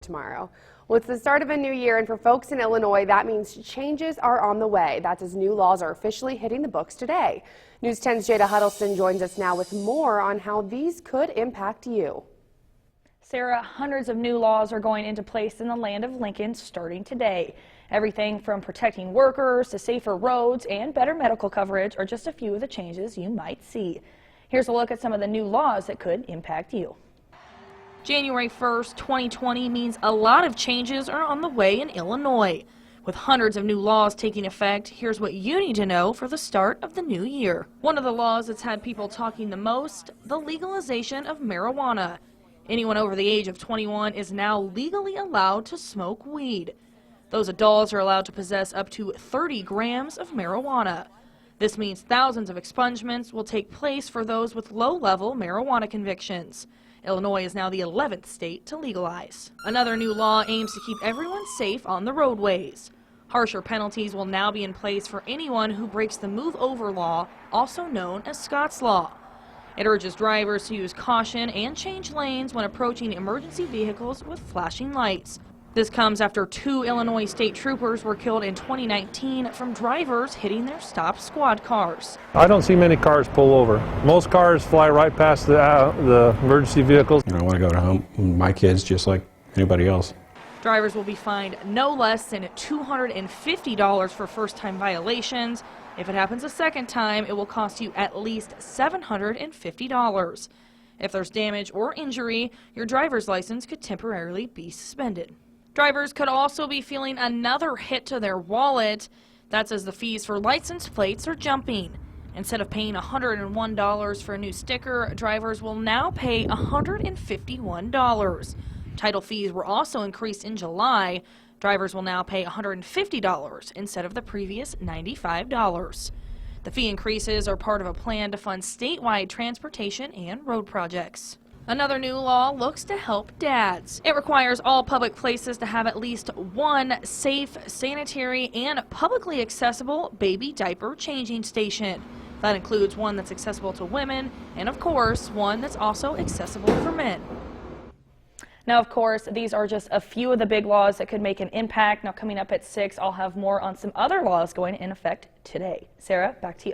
Tomorrow. Well, it's the start of a new year, and for folks in Illinois, that means changes are on the way. That's as new laws are officially hitting the books today. News 10's Jada Huddleston joins us now with more on how these could impact you. Sarah, hundreds of new laws are going into place in the land of Lincoln starting today. Everything from protecting workers to safer roads and better medical coverage are just a few of the changes you might see. Here's a look at some of the new laws that could impact you. January 1st, 2020 means a lot of changes are on the way in Illinois. With hundreds of new laws taking effect, here's what you need to know for the start of the new year. One of the laws that's had people talking the most, the legalization of marijuana. Anyone over the age of 21 is now legally allowed to smoke weed. Those adults are allowed to possess up to 30 grams of marijuana. This means thousands of expungements will take place for those with low-level marijuana convictions. Illinois is now the 11th state to legalize. Another new law aims to keep everyone safe on the roadways. Harsher penalties will now be in place for anyone who breaks the move over law, also known as Scott's Law. It urges drivers to use caution and change lanes when approaching emergency vehicles with flashing lights. This comes after 2 Illinois state troopers were killed in 2019 from drivers hitting their stopped squad cars. I don't see many cars pull over. Most cars fly right past the emergency vehicles. I want to go to home with my kids just like anybody else. Drivers will be fined no less than $250 for first-time violations. If it happens a second time, it will cost you at least $750. If there's damage or injury, your driver's license could temporarily be suspended. Drivers could also be feeling another hit to their wallet. That's as the fees for license plates are jumping. Instead of paying $101 for a new sticker, drivers will now pay $151. Title fees were also increased in July. Drivers will now pay $150 instead of the previous $95. The fee increases are part of a plan to fund statewide transportation and road projects. Another new law looks to help dads. It requires all public places to have at least one safe, sanitary, and publicly accessible baby diaper changing station. That includes one that's accessible to women and, of course, one that's also accessible for men. Now, of course, these are just a few of the big laws that could make an impact. Now, coming up at 6, I'll have more on some other laws going in effect today. Sarah, back to you.